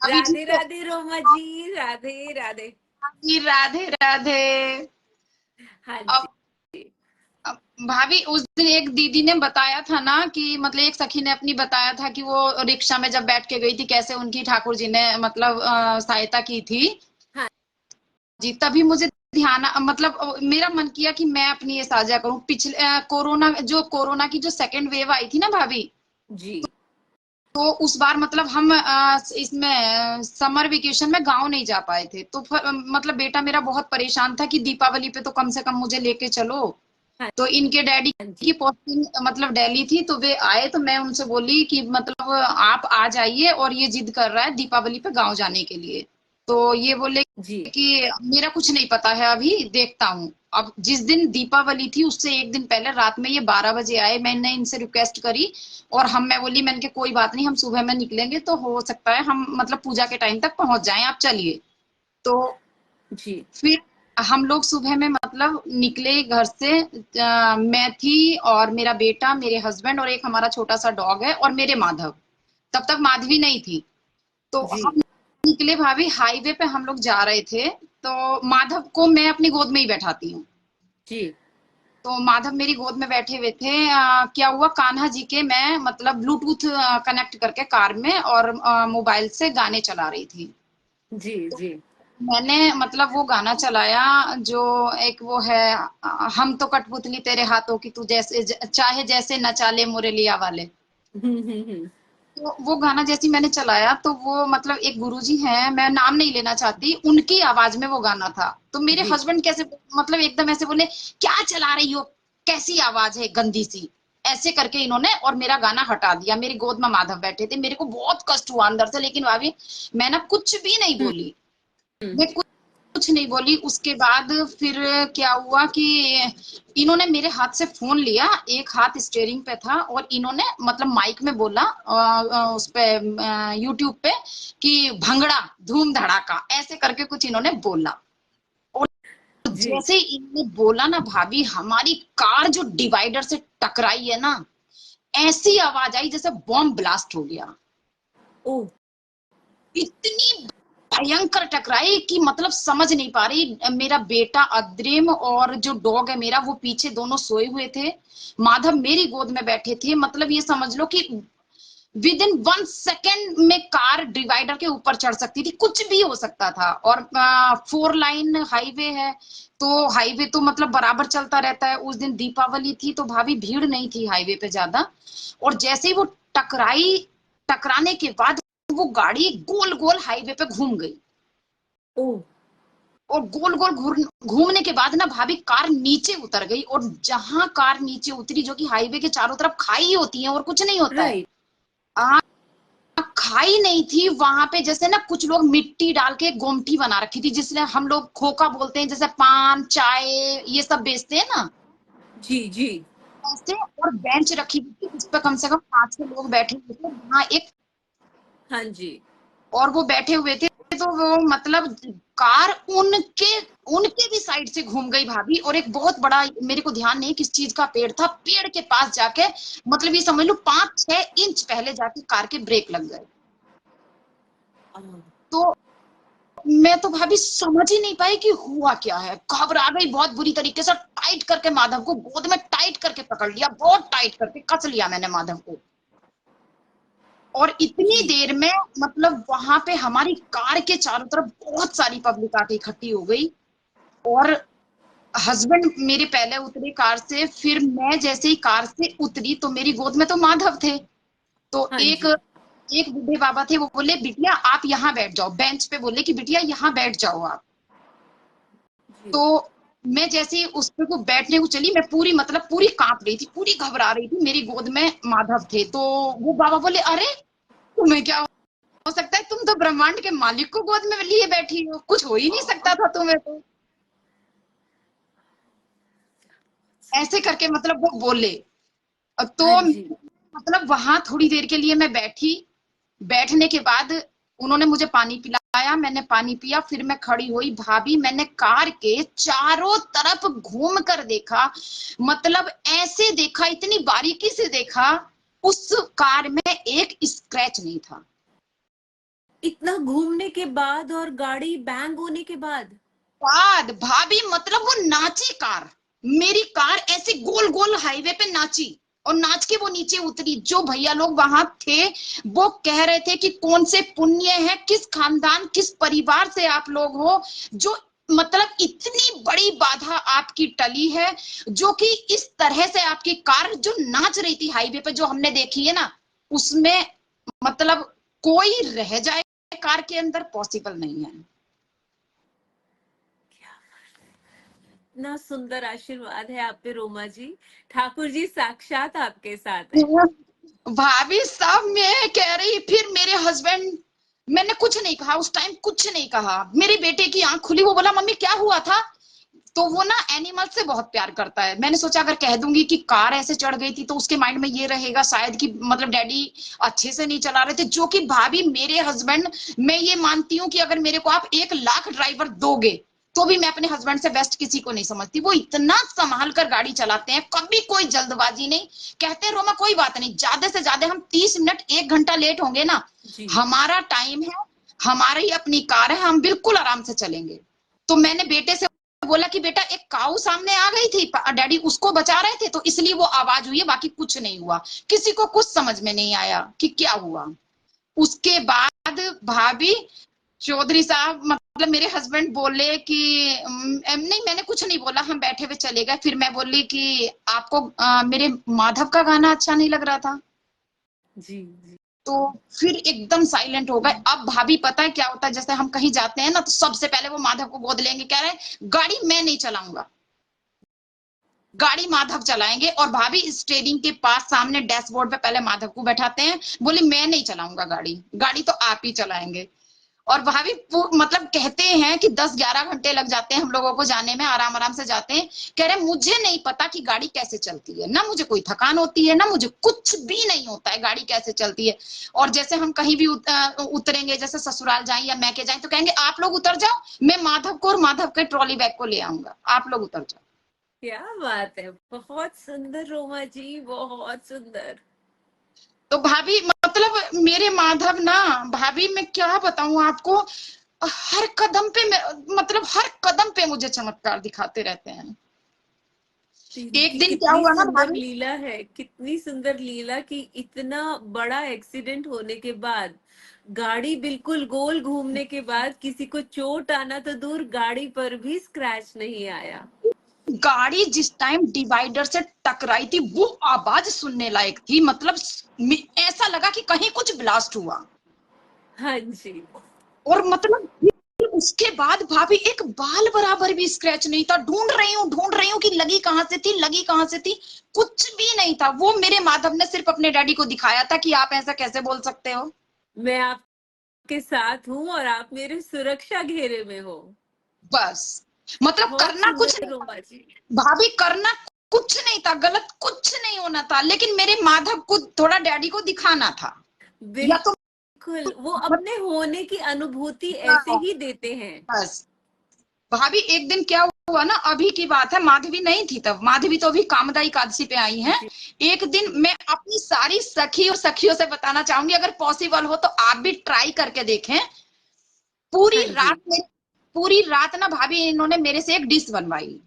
भाभी जी राधे राधे रोमा जी, राधे राधे। जी, राधे राधे। हाँ अब जी। भाभी उस दिन एक दीदी ने बताया था ना कि मतलब एक सखी ने अपनी बताया था कि वो रिक्शा में जब बैठ के गई थी कैसे उनकी ठाकुर जी ने मतलब सहायता की थी हाँ जी। तभी मुझे ध्यान मतलब मेरा मन किया कि मैं अपनी ये साझा करूं। पिछले कोरोना की जो सेकंड वेव आई थी ना भाभी, जी। तो उस बार मतलब हम इसमें समर वेकेशन में गांव नहीं जा पाए थे। तो मतलब बेटा मेरा बहुत परेशान था कि दीपावली पे तो कम से कम मुझे लेके चलो। हाँ तो इनके डैडी की जी। पोस्टिंग मतलब दिल्ली थी, तो वे आए तो मैं उनसे बोली कि मतलब आप आ जाइए, और ये जिद कर रहा है दीपावली पे गांव जाने के लिए। तो ये बोले जी। कि मेरा कुछ नहीं पता है, अभी देखता हूँ। अब जिस दिन दीपावली थी उससे एक दिन पहले रात में ये 12 बजे आए। मैंने इनसे रिक्वेस्ट करी और मैं बोली, मैंने कहा कोई बात नहीं, हम सुबह में निकलेंगे तो हो सकता है हम मतलब पूजा के टाइम तक पहुंच जाएं, आप चलिए। तो जी। फिर हम लोग सुबह में मतलब निकले घर से। मैं थी और मेरा बेटा, मेरे हस्बैंड और एक हमारा छोटा सा डॉग है और मेरे माधव। तब तक माधवी नहीं थी। तो जी। हम निकले भाभी, हाईवे पे हम लोग जा रहे थे। तो माधव को मैं अपनी गोद में ही बैठाती हूँ। जी। तो माधव मेरी गोद में बैठे हुए थे। क्या हुआ, कान्हा जी के मैं मतलब ब्लूटूथ कनेक्ट करके कार में और मोबाइल से गाने चला रही थी। जी। जी। मैंने मतलब वो गाना चलाया जो एक वो है, हम तो कठपुतली तेरे हाथों की, तू जैसे चाहे जैसे नचा ले मुरलिया वाले। हम्म। तो वो गाना जैसे मैंने चलाया तो वो मतलब एक गुरुजी हैं, मैं नाम नहीं लेना चाहती, उनकी आवाज में वो गाना था। तो मेरे जी। हस्बैंड कैसे मतलब एकदम ऐसे बोले, क्या चला रही हो, कैसी आवाज है गंदी सी, ऐसे करके इन्होंने और मेरा गाना हटा दिया। मेरी गोद में माधव बैठे थे, मेरे को बहुत कष्ट हुआ अंदर से, लेकिन भाभी मैं ना कुछ भी नहीं बोली। मैं कुछ नहीं बोली। उसके बाद फिर क्या हुआ कि इन्होंने मेरे हाथ से फोन लिया, एक हाथ स्टेयरिंग पे था और इन्होंने मतलब माइक में बोला उस पे यूट्यूब पे कि भंगड़ा धूम धड़ाका, ऐसे करके कुछ इन्होंने बोला। और जी। जैसे इन्होंने बोला ना भाभी, हमारी कार जो डिवाइडर से टकराई है ना, ऐसी आवाज आई जैसे बॉम्ब ब्लास्ट हो गया। ओ। इतनी भयंकर टकराई कि मतलब समझ नहीं पा रही। मेरा बेटा अद्रिम और जो डॉग है मेरा, वो पीछे दोनों सोए हुए थे। माधव मेरी गोद में बैठे थे। मतलब ये समझ लो कि विद इन 1 सेकेंड में कार डिवाइडर के ऊपर चढ़ सकती थी, कुछ भी हो सकता था। और 4 लाइन हाईवे है, तो हाईवे तो मतलब बराबर चलता रहता है। उस दिन दीपावली थी तो भाभी भीड़ नहीं थी हाईवे पे ज्यादा। और जैसे ही वो टकराई, टकराने के बाद वो गाड़ी गोल गोल हाईवे पे घूम गई। ओ। और गोल गोल घूमने के बाद ना भाभी कार नीचे उतर गई। और जहां कार नीचे उतरी, जो कि हाईवे के चारों तरफ खाई होती है और कुछ नहीं होता है, राइट। आ, खाई नहीं थी वहां पे। जैसे ना कुछ लोग मिट्टी डाल के गोमटी बना रखी थी, जिसने हम लोग खोखा बोलते हैं, जैसे पान चाय ये सब बेचते हैं ना, जी। जी। ऐसे। और बेंच रखी थी जिस पे कम से कम 5 6 लोग बैठे हुए थे वहां एक। हाँ जी। और वो बैठे हुए थे, तो वो मतलब कार उनके उनके भी साइड से घूम गई भाभी। और एक बहुत बड़ा, मेरे को ध्यान नहीं किस चीज का पेड़ था, पेड़ के पास जाके मतलब ये समझ लो 5 6 इंच पहले जाके कार के ब्रेक लग गए। तो मैं तो भाभी समझ ही नहीं पाई कि हुआ क्या है, घबरा गई बहुत बुरी तरीके से। टाइट करके माधव को गोद में टाइट करके पकड़ लिया, बहुत टाइट करके कस लिया मैंने माधव को। और इतनी जी। देर में मतलब वहां पे हमारी कार के चारों तरफ बहुत सारी पब्लिक आके इकट्ठी हो गई। और हस्बैंड मेरे पहले उतरे कार से, फिर मैं जैसे ही कार से उतरी तो मेरी गोद में तो माधव थे। तो हाँ एक जी। एक बूढ़े बाबा थे, वो बोले बिटिया आप यहाँ बैठ जाओ, बेंच पे बोले कि बिटिया यहाँ बैठ जाओ आप। जी। तो मैं जैसे ही उस पे को बैठने को चली, मैं पूरी मतलब पूरी कांप रही थी, पूरी घबरा रही थी। मेरी गोद में माधव थे। तो वो बाबा बोले अरे तुम्हें क्या हो सकता है, तुम तो ब्रह्मांड के मालिक को गोद में लिए बैठी हो, कुछ हो ही नहीं सकता था तुम्हें तो, ऐसे करके मतलब वो बोले। तो हाँ जी। मतलब वहां थोड़ी देर के लिए मैं बैठी। बैठने के बाद उन्होंने मुझे पानी पिलाया, मैंने पानी पिया, फिर मैं खड़ी हुई भाभी। मैंने कार के चारों तरफ घूम कर देखा, मतलब ऐसे देखा, इतनी बारीकी से देखा, उस कार में एक स्क्रैच नहीं था। इतना घूमने के बाद और गाड़ी बैंग होने के बाद? भाभी मतलब वो नाची कार, मेरी कार ऐसे गोल गोल हाईवे पे नाची, और नाच के वो नीचे उतरी। जो भैया लोग वहां थे वो कह रहे थे कि कौन से पुण्य है, किस खानदान किस परिवार से आप लोग हो, जो मतलब इतनी बड़ी बाधा आपकी टली है, जो कि इस तरह से आपकी कार जो नाच रही थी हाईवे पे, जो हमने देखी है ना, उसमें मतलब कोई रह जाए कार के अंदर पॉसिबल नहीं है। इतना सुंदर आशीर्वाद है आप पे रोमा जी, ठाकुर जी साक्षात आपके साथ है। भाभी साहब मैं कह रही, फिर मेरे हस्बैंड, मैंने कुछ नहीं कहा उस टाइम, कुछ नहीं कहा। मेरे बेटे की आंख खुली, वो बोला मम्मी क्या हुआ था। तो वो ना एनिमल से बहुत प्यार करता है। मैंने सोचा अगर कह दूंगी कि कार ऐसे चढ़ गई थी तो उसके माइंड में ये रहेगा शायद कि मतलब डैडी अच्छे से नहीं चला रहे थे, जो कि भाभी मेरे हस्बैंड, मैं ये मानती हूँ कि अगर मेरे को आप 1 लाख ड्राइवर दोगे तो भी मैं अपने हस्बैंड से बेस्ट किसी को नहीं समझती। वो इतना संभाल कर गाड़ी चलाते हैं, कभी कोई जल्दबाजी नहीं। कहते हैं रोमा कोई बात नहीं, ज्यादा से ज्यादा हम 30 मिनट 1 घंटा लेट होंगे ना, जी हमारा टाइम है, हमारी अपनी कार है, हम बिल्कुल आराम से चलेंगे। तो मैंने बेटे से बोला कि बेटा एक काऊ सामने आ गई थी, डैडी उसको बचा रहे थे तो इसलिए वो आवाज हुई है, बाकी कुछ नहीं हुआ। किसी को कुछ समझ में नहीं आया कि क्या हुआ। उसके बाद भाभी चौधरी साहब मतलब मेरे हस्बैंड बोले कि नहीं मैंने कुछ नहीं बोला, हम बैठे हुए चले गए। फिर मैं बोली कि आपको मेरे माधव का गाना अच्छा नहीं लग रहा था। जी जी। तो फिर एकदम साइलेंट हो गए। अब भाभी पता है क्या होता है, जैसे हम कहीं जाते हैं ना तो सबसे पहले वो माधव को गोद लेंगे, कह रहे गाड़ी मैं नहीं चलाऊंगा, गाड़ी माधव चलाएंगे। और भाभी स्टीयरिंग के पास सामने डैशबोर्ड पे पहले माधव को बैठाते हैं, बोले मैं नहीं चलाऊंगा गाड़ी, गाड़ी तो आप ही चलाएंगे। और भाभी मतलब कहते हैं कि 10-11 घंटे लग जाते हैं हम लोगों को जाने में, आराम आराम से जाते हैं। कह रहे मुझे नहीं पता कि गाड़ी कैसे चलती है, ना मुझे कोई थकान होती है, ना मुझे कुछ भी नहीं होता है, गाड़ी कैसे चलती है। और जैसे हम कहीं भी उतरेंगे, जैसे ससुराल जाए या मैके जाए, तो कहेंगे आप लोग उतर जाओ, मैं माधव को और माधव के ट्रॉली बैग को ले आऊंगा, आप लोग उतर जाओ। क्या बात है, बहुत सुंदर रोमा जी, बहुत सुंदर। तो भाभी मतलब मेरे माधव ना, भाभी मैं क्या बताऊं आपको, हर कदम पे मतलब हर कदम पे मुझे चमत्कार दिखाते रहते हैं। एक इनकी दिन क्या कितनी हुआ ना सुंदर भाभी, लीला है, कितनी सुंदर लीला कि इतना बड़ा एक्सीडेंट होने के बाद, गाड़ी बिल्कुल गोल घूमने के बाद किसी को चोट आना तो दूर, गाड़ी पर भी स्क्रैच नहीं आया। गाड़ी जिस टाइम डिवाइडर से टकराई थी वो आवाज सुनने लायक थी, मतलब ऐसा लगा कि कहीं कुछ ब्लास्ट हुआ। हाँ जी। और मतलब फिर उसके बाद भाभी एक बाल बराबर भी स्क्रैच नहीं था। ढूंढ रही हूँ कि लगी कहाँ से थी, लगी कहाँ से थी, कुछ भी नहीं था। वो मेरे माधव ने सिर्फ अपने डैडी को दिखाया था कि आप ऐसा कैसे बोल सकते हो। मैं आपके साथ हूँ और आप मेरे सुरक्षा घेरे में हो। बस मतलब बहुत करना कुछ सुंदर नहीं था रोमा जी। भाभी, करना कुछ नहीं था, गलत कुछ नहीं होना था, लेकिन मेरे माधव को थोड़ा डैडी को दिखाना था। या तो बिल्कुल, वो अपने होने की अनुभूति ऐसे ही देते हैं। बस भाभी एक दिन क्या हुआ ना, अभी की बात है, माधवी नहीं थी तब, माधवी तो अभी कामदा एकादशी पे आई हैं। जी एक दिन जी। मैं अपनी सारी सखी और सखियों से बताना चाहूंगी, अगर पॉसिबल हो तो आप भी ट्राई करके देखें। पूरी हाँ रात जी। में, पूरी रात ना भाभी इन्होंने मेरे से एक डिश बनवाई।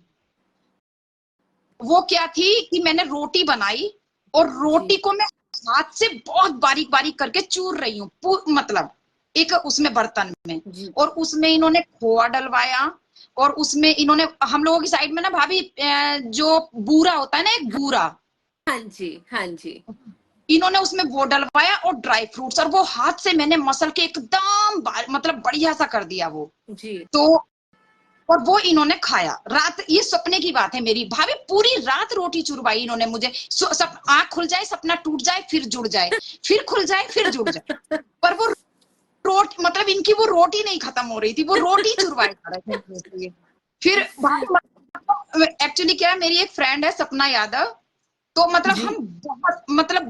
वो क्या थी कि मैंने रोटी बनाई, और जी रोटी को मैं हाथ से बहुत बारीक बारीक करके चूर रही हूँ, मतलब एक उसमें बर्तन में। जी। और उसमें इन्होंने खोआ डलवाया, और उसमें इन्होंने, हम लोगों की साइड में ना भाभी जो बूरा होता है ना, एक बूरा, हाँ जी। हाँ जी। इन्होंने उसमें वो डलवाया और ड्राई फ्रूट्स, और वो हाथ से मैंने मसल के एकदम मतलब बढ़िया सा कर दिया वो। जी। तो और वो इन्होंने खाया। रात, ये सपने की बात है मेरी भाभी, पूरी रात रोटी चुरवाई इन्होंने मुझे। सब आंख खुल जाए, सपना टूट जाए, फिर जुड़ जाए, फिर खुल जाए, फिर जुड़ जाए, पर वो रोटी मतलब इनकी वो रोटी नहीं खत्म हो रही थी, वो रोटी चुरवाए जा रहे थे मेरे से। फिर भाई एक्चुअली क्या है, मेरी एक फ्रेंड है सपना यादव, तो मतलब जी हम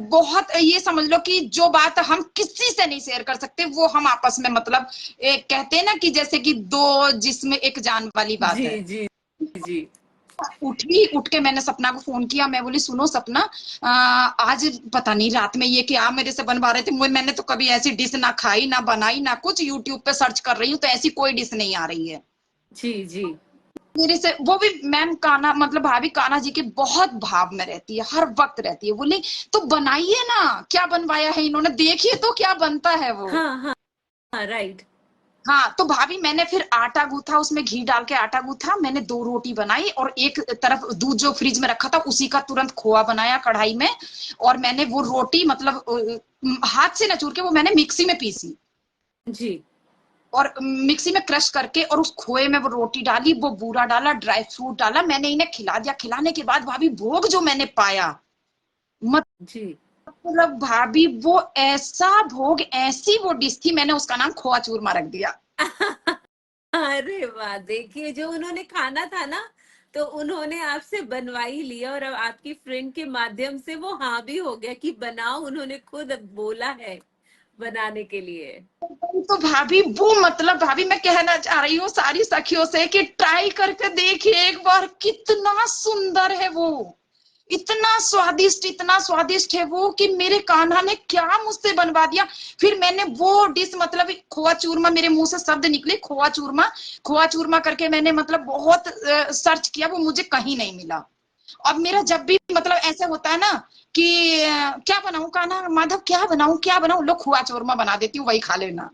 बहुत ये समझ लो कि जो बात हम किसी से नहीं शेयर कर सकते, वो हम आपस में मतलब कहते हैं ना कि जैसे कि दो जिस्म एक जान वाली बात जी है। जी। जी उठ के मैंने सपना को फोन किया, मैं बोली सुनो सपना, आज पता नहीं रात में ये क्या मेरे से बनवा रहे थे, मैंने तो कभी ऐसी डिश ना खाई ना बनाई ना कुछ, यूट्यूब पे सर्च कर रही हूँ तो ऐसी कोई डिश नहीं आ रही है जी जी। मेरे से। वो भी मैम कान्हा, मतलब भाभी कान्हा जी के बहुत भाव में रहती है, हर वक्त रहती है। बोली तो बनाइए ना, क्या बनवाया है इन्होंने, देखिए तो क्या बनता है वो। हाँ हाँ हाँ, राइट। हाँ तो भाभी मैंने फिर आटा गूथा, उसमें घी डाल के आटा गूथा, मैंने 2 रोटी बनाई और एक तरफ दूध जो फ्रिज में रखा था उसी का तुरंत खोआ बनाया कढ़ाई में, और मैंने वो रोटी मतलब हाथ से नचूर के वो मैंने मिक्सी में पीसी, जी और मिक्सी में क्रश करके और उस खोए में वो रोटी डाली, वो बूरा डाला, ड्राई फ्रूट डाला, मैंने इन्हें खिला दिया। खिलाने के बाद भाभी भोग जो मैंने पाया, जी। मतलब भाभी वो ऐसा भोग, ऐसी वो डिश थी, मैंने उसका नाम खोआ चूरमा रख दिया। अरे वाह! देखिए जो उन्होंने खाना था ना, तो उन्होंने आपसे बनवा ही लिया और अब आपकी फ्रेंड के माध्यम से वो हाँ भी हो गया कि बनाओ, उन्होंने खुद बोला है बनाने के लिए। तो भाभी वो मतलब भाभी मैं कहना चाह रही हूँ सारी सखियों से कि ट्राई करके देखिए एक बार, कितना सुंदर है वो, इतना स्वादिष्ट है वो कि मेरे कान्हा ने क्या मुझसे बनवा दिया। फिर मैंने वो डिश मतलब खोआ चूरमा, मेरे मुंह से शब्द निकले खोआ चूरमा, खोआ चूरमा करके मैंने मतलब बहुत सर्च किया, वो मुझे कहीं नहीं मिला। अब मेरा जब भी मतलब ऐसा होता है ना कि क्या बनाऊं कान्हा माधव, क्या बनाऊं, लो खोआ चूरमा बना देती हूँ, वही खा लेना।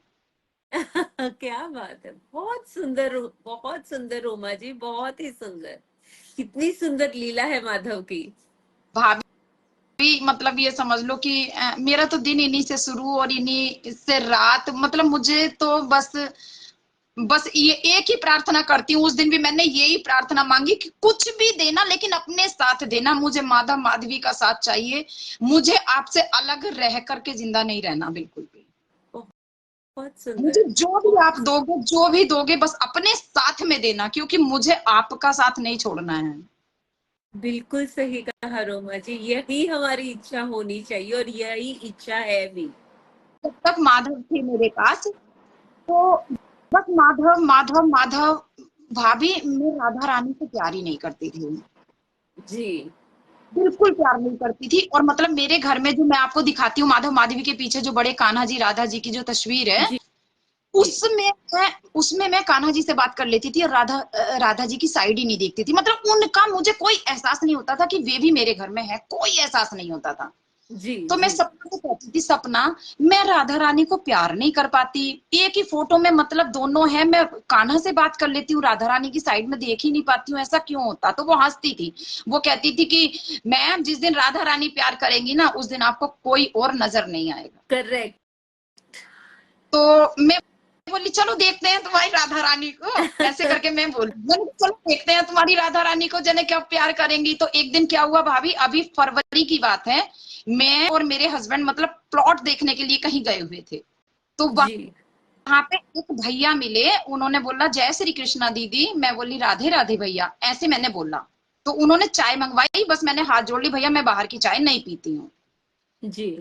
क्या बात है! बहुत सुंदर रोमा जी, बहुत ही सुंदर। कितनी सुंदर लीला है माधव की। भाभी मतलब ये समझ लो कि मेरा तो दिन इन्हीं से शुरू और इन्हीं से रात, मतलब मुझे तो बस बस ये एक ही प्रार्थना करती हूँ। उस दिन भी मैंने यही प्रार्थना मांगी कि कुछ भी देना लेकिन अपने साथ देना, मुझे माधव माधवी का साथ चाहिए, मुझे आपसे अलग रह करके जिंदा नहीं रहना बिल्कुल भी। बहुत मुझे सुंदर। जो भी आप बहुत दोगे, जो भी दोगे बस अपने साथ में देना, क्योंकि मुझे आपका साथ नहीं छोड़ना है। बिल्कुल सही कहा रोमा जी, यही हमारी इच्छा होनी चाहिए और यही इच्छा है भी। जब तक माधव थे मेरे पास, तो बस माधव माधव माधव। भाभी मैं राधा रानी से प्यार ही नहीं करती थी, जी बिल्कुल प्यार नहीं करती थी। और मतलब मेरे घर में जो मैं आपको दिखाती हूँ माधव माधवी के पीछे जो बड़े कान्हा जी राधा जी की जो तस्वीर है, जी जी। उसमें मैं उसमें मैं कान्हा जी से बात कर लेती थी और राधा जी की साइड ही नहीं देखती थी। मतलब उनका मुझे कोई एहसास नहीं होता था कि वे भी मेरे घर में है, कोई एहसास नहीं होता था। जी तो मैं जी। सपना को कहती थी सपना, मैं राधा रानी को प्यार नहीं कर पाती, एक ही फोटो में मतलब दोनों है, मैं कान्हा से बात कर लेती हूँ, राधा रानी की साइड में देख ही नहीं पाती हूँ, ऐसा क्यों होता। तो वो हंसती थी, वो कहती थी कि मैम जिस दिन राधा रानी प्यार करेंगी ना उस दिन आपको कोई और नजर नहीं आएगा। करेक्ट। तो मैं बोली चलो देखते हैं तुम्हारी राधा रानी को, ऐसे करके मैं बोली, मैंने कहा, चलो देखते हैं तुम्हारी राधा रानी को जने क्या प्यार करेंगी। तो एक दिन क्या हुआ भाभी, अभी फरवरी की बात है, मैं और मेरे हस्बैंड मतलब प्लॉट देखने के लिए कहीं गए हुए थे। तो जी वहां पे एक भैया मिले, उन्होंने बोला जय श्री कृष्णा दीदी, मैं बोली राधे राधे भैया, ऐसे मैंने बोला। तो उन्होंने चाय मंगवाई, बस मैंने हाथ जोड़ ली, भैया मैं बाहर की चाय नहीं पीती हूँ। जी।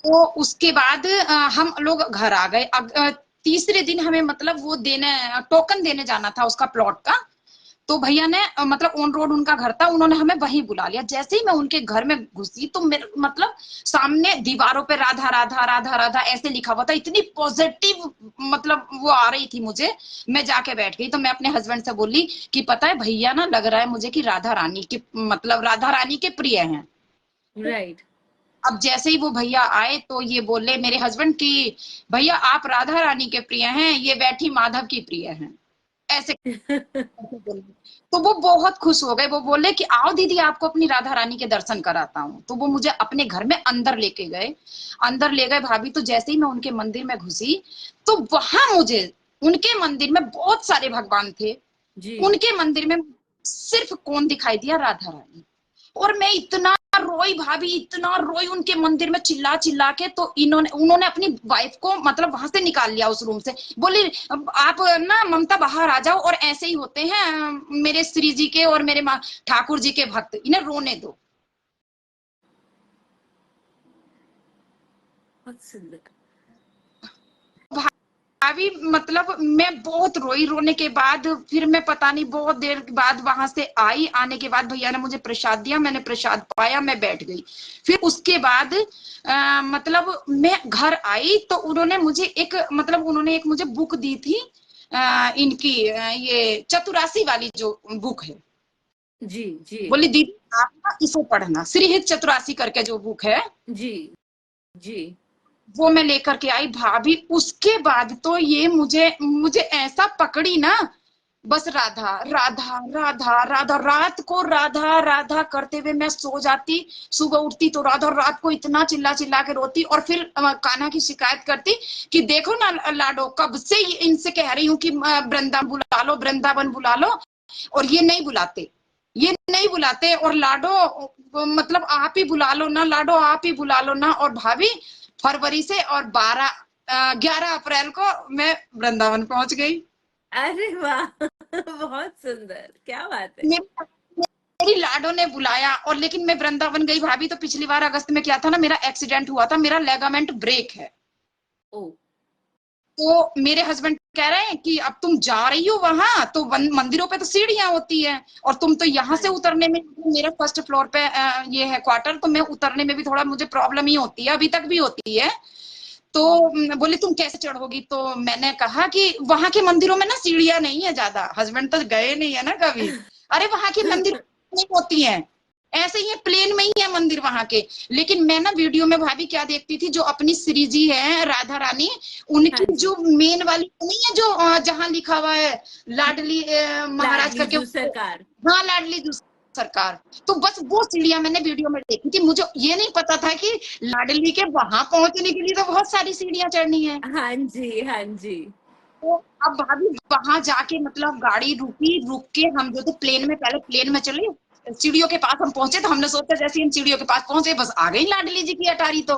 तो उसके बाद हम लोग घर आ गए। तीसरे दिन हमें मतलब वो देने, टोकन देने जाना था उसका प्लॉट का। तो भैया ने मतलब ऑन रोड उनका घर था, उन्होंने हमें वहीं बुला लिया। जैसे ही मैं उनके घर में घुसी तो मेरे मतलब सामने दीवारों पे राधा राधा राधा राधा ऐसे लिखा हुआ था, इतनी पॉजिटिव मतलब वो आ रही थी मुझे। मैं जाके बैठ गई, तो मैं अपने हस्बैंड से बोली कि पता है भैया ना लग रहा है मुझे कि राधा रानी के मतलब राधा रानी के प्रिय हैं। राइट। अब जैसे ही वो भैया आए तो ये बोले मेरे हस्बैंड की, भैया आप राधा रानी के प्रिय हैं, ये बैठी माधव की प्रिय हैं, ऐसे करके बोले। तो वो बहुत खुश हो गए, वो बोले कि आओ दीदी आपको अपनी राधा रानी के दर्शन कराता हूँ। तो वो मुझे अपने घर में अंदर लेके गए, अंदर ले गए भाभी। तो जैसे ही मैं उनके मंदिर में घुसी तो वहां मुझे उनके मंदिर में बहुत सारे भगवान थे, जी। उनके मंदिर में सिर्फ कौन दिखाई दिया, राधा रानी। और मैं इतना रोई भाभी, इतना रोई उनके मंदिर में चिल्ला चिल्ला के। तो इन्होंने उन्होंने अपनी वाइफ को मतलब वहां से निकाल लिया उस रूम से, बोली आप ना ममता बाहर आ जाओ, और ऐसे ही होते हैं मेरे श्री जी के और मेरे ठाकुर जी के भक्त, इन्हें रोने दो। बहुत सुंदर। अभी मतलब मैं बहुत रोई। रोने के बाद फिर मैं पता नहीं बहुत देर बाद वहां से आई। आने के बाद भैया ने मुझे प्रसाद दिया, मैंने प्रसाद पाया, मैं बैठ गई। फिर उसके बाद मतलब मैं घर आई तो उन्होंने मुझे एक मुझे बुक दी थी, इनकी ये चतुरासी वाली जो बुक है। जी जी बोली दीदी आप ना इसे पढ़ना, श्रीहित चतुरासी करके जो बुक है जी जी। वो मैं लेकर के आई भाभी। उसके बाद तो ये मुझे मुझे ऐसा पकड़ी ना, बस राधा राधा राधा राधा, रात को राधा राधा करते हुए मैं सो जाती। सुबह उठती तो राधा, रात को इतना चिल्ला चिल्ला के रोती और फिर कान्हा की शिकायत करती कि देखो ना लाडो, कब से इनसे कह रही हूँ कि वृंदावन बुला लो, वृंदावन बुला लो, और ये नहीं बुलाते, ये नहीं बुलाते। और लाडो मतलब आप ही बुला लो ना, लाडो आप ही बुला लो ना। और भाभी फरवरी से और 11 अप्रैल को मैं वृंदावन पहुंच गई। अरे वाह बहुत सुंदर, क्या बात है। मेरी लाडो ने बुलाया और लेकिन मैं वृंदावन गई भाभी। तो पिछली बार अगस्त में क्या था ना, मेरा एक्सीडेंट हुआ था, मेरा लेगामेंट ब्रेक है। ओ तो मेरे हस्बैंड कह रहे हैं कि अब तुम जा रही हो वहां तो मंदिरों पे तो सीढ़ियां होती है और तुम तो यहाँ हाँ से जी उतरने में, मेरा फर्स्ट फ्लोर पे ये है क्वार्टर, तो मैं उतरने में भी थोड़ा मुझे प्रॉब्लम ही होती है, अभी तक भी होती है। तो बोले तुम कैसे चढ़ोगी? तो मैंने कहा कि वहां के मंदिरों में ना सीढ़ियां नहीं है ज्यादा, हस्बैंड तो गए नहीं है ना कभी। अरे वहां के मंदिर नहीं होती हैं, ऐसे ही प्लेन में ही है मंदिर वहां के। लेकिन मैं ना वीडियो में भाभी क्या देखती थी, जो अपनी श्री जी है राधा रानी, हाँ उनकी जी। जो मेन वाली नहीं है जो जहां लिखा हुआ है लाडली महाराज लाडली करके, जू सरकार। हाँ लाडली सरकार। तो बस वो सीढ़ियां मैंने वीडियो में देखी थी। मुझे ये नहीं पता था कि लाडली के वहां पहुंचने के लिए तो बहुत सारी सीढ़ियां चढ़नी है। हाँ जी हाँ जी। तो अब भाभी वहां जाके मतलब गाड़ी रुकी, रुक के हम जो थे प्लेन में, पहले प्लेन में चले, सीढ़ियों के पास हम पहुंचे तो हमने सोचा जैसे हम सीढ़ियों के पास पहुंचे बस आ गई लाडली जी की अटारी। तो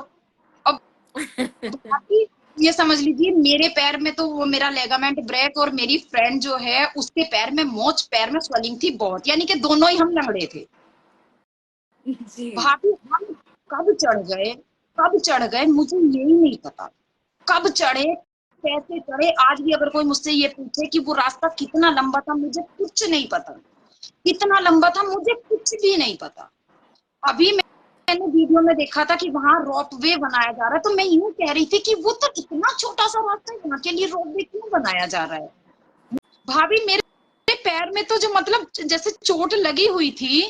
अब भाभी ये समझ लीजिए मेरे पैर में तो वो मेरा लेगामेंट ब्रेक, और मेरी फ्रेंड जो है उसके पैर में मोच, पैर में स्वेलिंग थी बहुत, यानी कि दोनों ही हम लंगड़े थे। जी। भाभी हम कब चढ़ गए, कब चढ़ गए मुझे यही नहीं पता। कब चढ़े, कैसे चढ़े, आज भी अगर कोई मुझसे ये पूछे कि वो रास्ता कितना लंबा था, मुझे कुछ नहीं पता। कितना लंबा था मुझे कुछ भी नहीं पता। अभी मैंने वीडियो में देखा था कि वहां रोप वे बनाया जा रहा है, तो मैं यूं कह रही थी कि वो तो इतना छोटा सा रास्ता है, वहां के लिए रोप वे क्यों बनाया जा रहा है? भाभी मेरे पैर में तो जो मतलब जैसे चोट लगी हुई थी।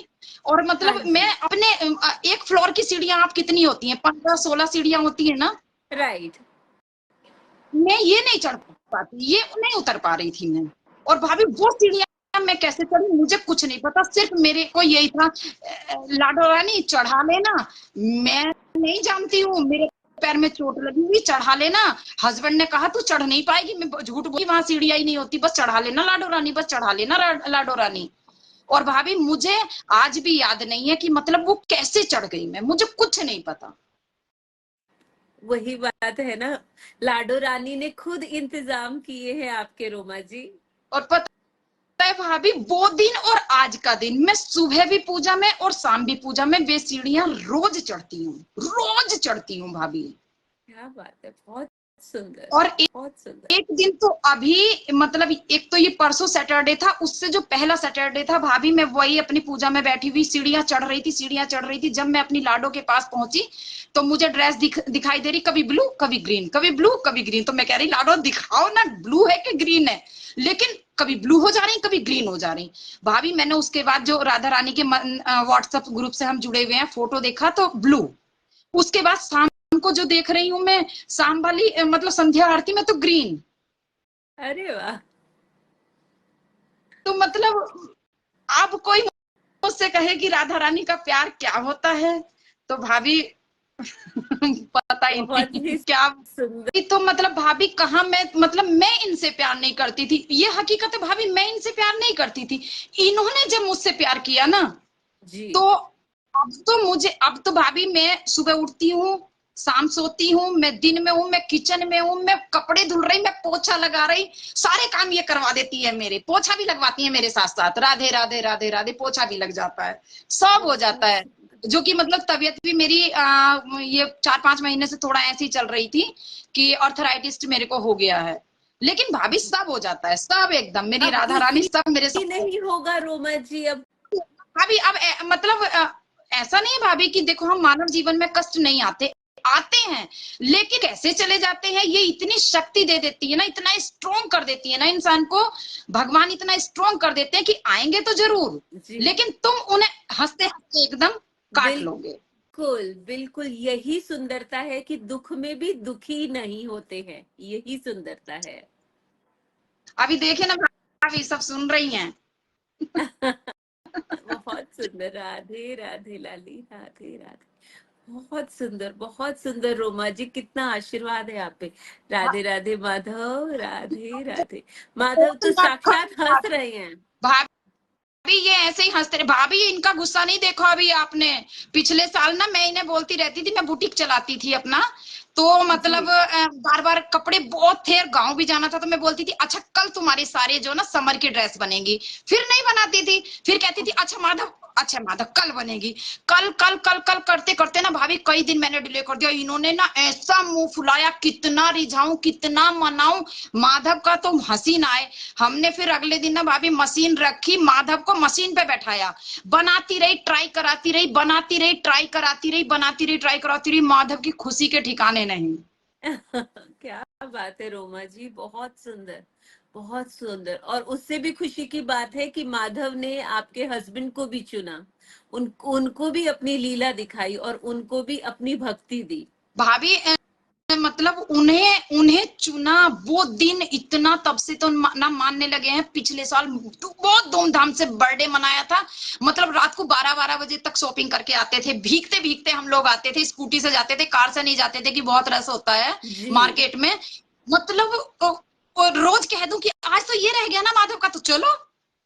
और हाँ मतलब मैं जी। अपने एक फ्लोर की सीढ़ियां आप कितनी होती हैं, 15-16 सीढ़ियां होती है ना, राइट। मैं ये नहीं चढ़ पाती, ये नहीं उतर पा रही थी मैं। और भाभी वो सीढ़ियां मैं कैसे चढ़ी मुझे कुछ नहीं पता, सिर्फ मेरे को यही था लाडो रानी चढ़ा लेना। मैं नहीं जानती हूँ, मेरे पैर में चोट लगी हुई, चढ़ा लेना। हस्बैंड ने कहा तू चढ़ नहीं पाएगी, मैं झूठ बोली, वहां सीढ़ियां ही नहीं होती, बस चढ़ा लेना लाडो रानी, बस चढ़ा लेना लाडो रानी। और भाभी मुझे आज भी याद नहीं है कि मतलब वो कैसे चढ़ गई, मैं मुझे कुछ नहीं पता। वही बात है ना, लाडो रानी ने खुद इंतजाम किए हैं आपके, रोमा जी। और पता है भाभी वो दिन और आज का दिन, मैं सुबह भी पूजा में और शाम भी पूजा में वे सीढ़ियां रोज चढ़ती हूँ, रोज चढ़ती हूँ भाभी। क्या बात है, बहुत सुंदर, और बहुत सुंदर। एक दिन तो अभी मतलब एक तो ये परसों सैटरडे था, उससे जो पहला सैटरडे था भाभी, मैं वही अपनी पूजा में बैठी हुई सीढ़ियां चढ़ रही थी, सीढ़ियां चढ़ रही थी। जब मैं अपनी लाडो के पास पहुंची तो मुझे ड्रेस दिखाई दे रही, कभी ब्लू कभी ग्रीन, कभी ब्लू कभी ग्रीन। तो मैं कह रही लाडो दिखाओ ना ब्लू है कि ग्रीन है, लेकिन कभी ब्लू हो जा रही कभी ग्रीन हो जा रही। भाभी मैंने उसके बाद जो राधा रानी के व्हाट्सएप ग्रुप से हम जुड़े हुए हैं फोटो देखा तो ब्लू। उसके बाद शाम को जो देख रही हूँ मैं शाम वाली मतलब संध्या आरती में तो ग्रीन। अरे वाह। तो मतलब अब कोई मुझसे कहे कि राधा रानी का प्यार क्या होता है तो भाभी पता ही बहुत नहीं ही क्या। सुंदर। तो मतलब भाभी कहाँ मैं मतलब मैं इनसे प्यार नहीं करती थी, ये हकीकत है भाभी, मैं इनसे प्यार नहीं करती थी। इन्होंने जब मुझसे प्यार किया ना जी। तो अब तो भाभी मैं सुबह उठती हूँ, शाम सोती हूँ, मैं दिन में हूँ, मैं किचन में हूँ, मैं कपड़े धुल रही, मैं पोछा लगा रही, सारे काम ये करवा देती है मेरे, पोछा भी लगवाती है मेरे साथ साथ, राधे राधे राधे राधे, पोछा भी लग जाता है, सब हो जाता बहुत है। सुंदर। जो कि मतलब तबीयत भी मेरी ये 4-5 महीने से थोड़ा ऐसी चल रही थी कि ऑर्थराइटिस मेरे को हो गया है। लेकिन भाभी सब हो जाता है, सब एकदम, मेरी अब राधा रानी इसलिए सब मेरे ही साथ। नहीं होगा रोमा जी अब। भाभी अब मतलब ऐसा नहीं है भाभी कि देखो हम मानव जीवन में कष्ट नहीं आते, आते हैं, लेकिन कैसे चले जाते हैं, ये इतनी शक्ति दे देती है ना, इतना स्ट्रोंग कर देती है ना इंसान को, भगवान इतना स्ट्रोंग कर देते हैं कि आएंगे तो जरूर, जी लेकिन तुम उन्हें हंसते हंसते एकदम काट लोगे। बिल्कुल बिल्कुल, यही सुंदरता है कि दुख में भी दुखी नहीं होते हैं, यही सुंदरता है। अभी देखे ना भाभी, सब सुन रही हैं। बहुत सुंदर, राधे राधे लाली, राधे राधे। बहुत सुंदर रोमा जी, कितना आशीर्वाद है आप पे। राधे राधे माधव, राधे राधे। माधव तो साक्षात हंस रहे हैं। भाभी ये ऐसे ही हंसते रहे भाभी, इनका गुस्सा नहीं देखो अभी आपने। पिछले साल ना मैं इन्हें बोलती रहती थी, मैं बुटीक चलाती थी अपना, तो जी मतलब बार बार कपड़े बहुत थे और गांव भी जाना था, तो मैं बोलती थी अच्छा कल तुम्हारे सारे जो ना समर की ड्रेस बनेगी, फिर नहीं बनाती थी, फिर कहती थी अच्छा माधव कल बनेगी, कल कल कल कल करते करते ना भाभी कई दिन मैंने डिले कर दिया, इन्होंने ना ऐसा मुंह फुलाया, कितना रिझाऊं कितना मनाऊं, माधव का तो हंसी ना आए। हमने फिर अगले दिन ना भाभी मशीन रखी, माधव को मशीन पे बैठाया, बनाती रही ट्राई कराती रही, बनाती रही ट्राई कराती रही, बनाती रही ट्राई कराती रही, माधव की खुशी के ठिकाने नहीं। क्या बात है रोमा जी, बहुत सुंदर, बहुत सुंदर। और उससे भी खुशी की बात है कि माधव ने आपके हस्बैंड को भी चुना, उनको भी अपनी लीला दिखाई और उनको भी अपनी भक्ति दी। भाभी मतलब उन्हें उन्हें चुना, वो दिन इतना, तब से तो ना मानने लगे हैं, पिछले साल तो बहुत धूमधाम से बर्थडे मनाया था, मतलब रात को 12-12 बजे तक शॉपिंग करके आते थे, भीगते भीगते हम लोग आते थे, स्कूटी से जाते थे, कार से नहीं जाते थे कि बहुत रस होता है जी मार्केट में, मतलब रोज कह दूं कि आज तो ये रह गया ना माधव का, तो चलो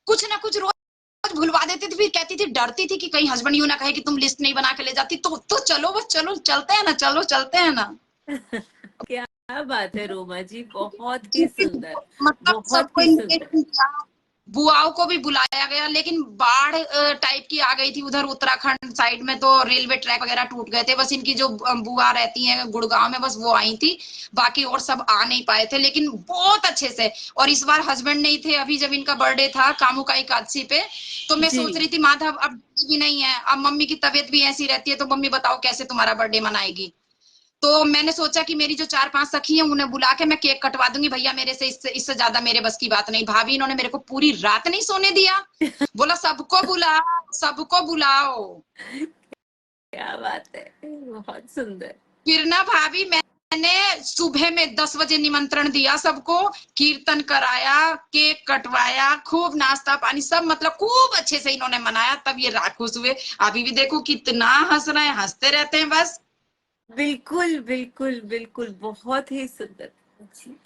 कुछ ना कुछ रोज भुलवा देती थी, फिर कहती थी, डरती थी कि कहीं हस्बैंड यूं ना कहे कि तुम लिस्ट नहीं बना के ले जाती, तो चलो बस चलो चलते हैं ना, चलो चलते हैं ना। क्या बात है रोमा जी, बहुत ही सुंदर, मतलब बहुत सबको ही सुंदर। इनविटेशन किया, बुआओं को भी बुलाया गया, लेकिन बाढ़ टाइप की आ गई थी उधर उत्तराखंड साइड में, तो रेलवे ट्रैक वगैरह टूट गए थे, बस इनकी जो बुआ रहती हैं गुड़गांव में, बस वो आई थी, बाकी और सब आ नहीं पाए थे, लेकिन बहुत अच्छे से। और इस बार हस्बैंड नहीं थे, अभी जब इनका बर्थडे था कामू का एकादशी पे, तो मैं जी सोच रही थी माधव अब भी नहीं है, अब मम्मी की तबीयत भी ऐसी रहती है, तो मम्मी बताओ कैसे तुम्हारा बर्थडे मनाएगी, तो मैंने सोचा कि मेरी जो 4-5 सखी हैं उन्हें बुला के मैं केक कटवा दूंगी, भैया मेरे से इससे ज्यादा मेरे बस की बात नहीं। भाभी इन्होंने मेरे को पूरी रात नहीं सोने दिया, बोला सबको बुलाओ सबको बुलाओ। क्या बात है, बहुत सुंदर। फिर ना भाभी मैंने सुबह में 10 बजे निमंत्रण दिया सबको, कीर्तन कराया, केक कटवाया, खूब नाश्ता पानी सब, मतलब खूब अच्छे से इन्होंने मनाया, तब ये खुश हुए। अभी भी देखो कितना हंस रहे हैं, हंसते रहते हैं बस। बिल्कुल बिल्कुल बिल्कुल, बहुत ही सुंदर। जी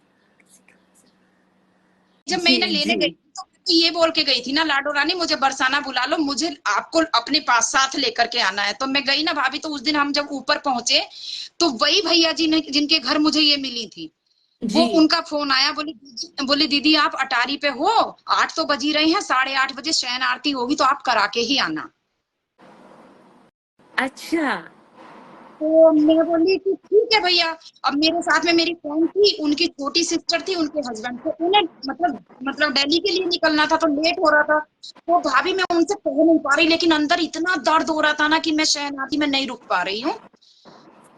जब मैं जी इन्हें लेने जी गई थी, तो ये बोल के गई थी ना, लाडो रानी मुझे बरसाना बुला लो, मुझे आपको अपने पास साथ लेकर के आना है, तो मैं गई ना भाभी, तो उस दिन हम जब ऊपर पहुंचे, तो वही भैया जी ने जिनके घर मुझे ये मिली थी, वो जी। उनका फोन आया, बोले दीदी आप अटारी पे हो, 8 तो बज ही रहे हैं, 8:30 बजे शयन आरती होगी, तो आप करा के ही आना। अच्छा तो मैं बोली कि ठीक है भैया। अब मेरे साथ में मेरी फ्रेंड थी, उनकी छोटी सिस्टर थी, उनके हस्बैंड थे, उन्हें मतलब दिल्ली के लिए निकलना था, तो लेट हो रहा था, तो भाभी मैं उनसे कह नहीं पा रही, लेकिन अंदर इतना दर्द हो रहा था ना कि मैं शहनादी में नहीं रुक पा रही हूँ।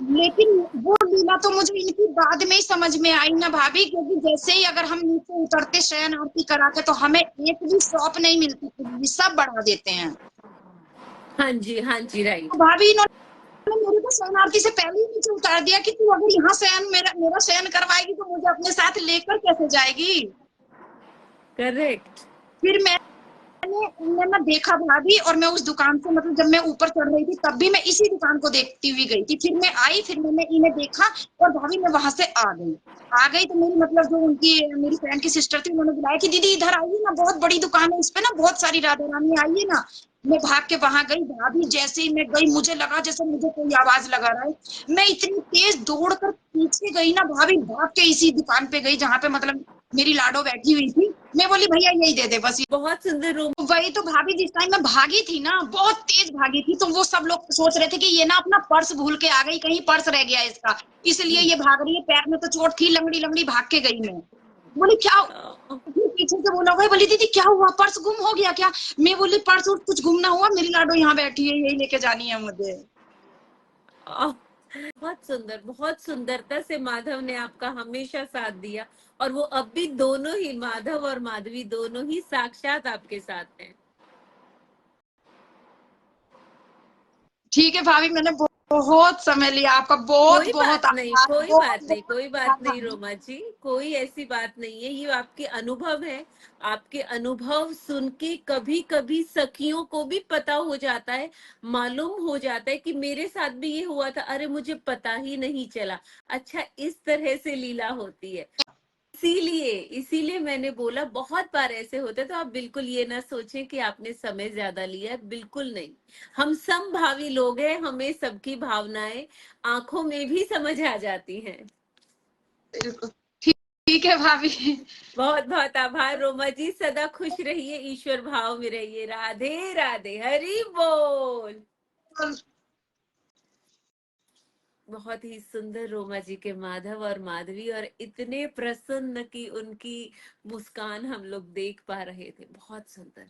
लेकिन वो लीला तो मुझे इनकी बाद में ही समझ में आई ना भाभी, क्योंकि जैसे ही अगर हम नीचे उतरते शयन आरती करा के, तो हमें एक भी शॉप नहीं मिलती थी, सब बढ़ा देते हैं। हाँ जी राइट। तो भाभी मेरे को शरणार्थी से पहले ही नीचे उतार दिया कि तू अगर यहाँ शयन मेरा मेरा शयन करवाएगी तो मुझे अपने साथ लेकर कैसे जाएगी। करेक्ट। फिर मैंने देखा भाभी, और मैं उस दुकान से, मतलब जब मैं ऊपर चढ़ रही थी तब भी मैं इसी दुकान को देखती हुई गई थी, फिर मैं आई, फिर मैंने इन्हें देखा, और भाभी मैं वहां से आ गई तो मेरी, मतलब जो उनकी मेरी फ्रेंड की सिस्टर थी, उन्होंने बुलाया कि दीदी इधर आइए ना, बहुत बड़ी दुकान है, इस पे ना बहुत सारी राधा रानी, आइए ना। मैं भाग के वहां गई, भाभी जैसे ही मैं गई, मुझे लगा जैसे मुझे कोई आवाज लगा रहा है, मैं इतनी तेज दौड़ कर पीछे गई ना भाभी, भाग के इसी दुकान पे गई जहाँ पे मतलब मेरी लाडो बैठी हुई थी, मैं बोली भैया यही दे दे बस। बहुत सुंदर रोमा वही तो भाभी, जिस टाइम मैं भागी थी ना, बहुत तेज भागी थी, तो वो सब लोग सोच रहे थे कि ये ना अपना पर्स भूल के आ गई, कहीं पर्स रह गया इसका, इसलिए जी। ये भाग रही है, पैर में तो चोट थी, लंगड़ी लंगड़ी भाग के गई मैं। बोली क्या, हाँ। पीछे से बोला भाई, बोली दीदी क्या हुआ, पर्स गुम हो गया क्या? मैं बोली पर्स उर्स कुछ गुम ना हुआ, मेरी लाडो यहाँ बैठी है, यही लेके जानी है मुझे। आह, बहुत सुंदर, बहुत सुंदरता से माधव ने आपका हमेशा साथ दिया, और वो अब भी दोनों ही, माधव और माधवी दोनों ही साक्षात आपके साथ हैं। ठीक है भाभी, मैंने बहुत समय लिया आपका, बहुत कोई बहुत बात नहीं, आभार, कोई बहुत बात नहीं, बहुत कोई आभार बात नहीं भाभी। रोमा जी, कोई ऐसी बात नहीं है, ये आपके अनुभव है। आपके अनुभव सुन के कभी कभी सखियों को भी पता हो जाता है, मालूम हो जाता है कि मेरे साथ भी ये हुआ था, अरे मुझे पता ही नहीं चला। अच्छा, इस तरह से लीला होती है। इसीलिए इसीलिए मैंने बोला, बहुत बार ऐसे होते, तो आप बिल्कुल ये ना सोचें कि आपने समय ज्यादा लिया है, बिल्कुल नहीं। हम समभावी लोग हैं, हमें सबकी भावनाएं आंखों में भी समझ आ जाती हैं। बिल्कुल। ठीक, ठीक है भाभी। बहुत बहुत आभार रोमा जी, सदा खुश रहिए, ईश्वर भाव में रहिए, राधे राधे, हरि बोल। बहुत ही सुंदर रोमा जी के माधव और माधवी, और इतने प्रसन्न कि उनकी मुस्कान हम लोग देख पा रहे थे, बहुत सुंदर।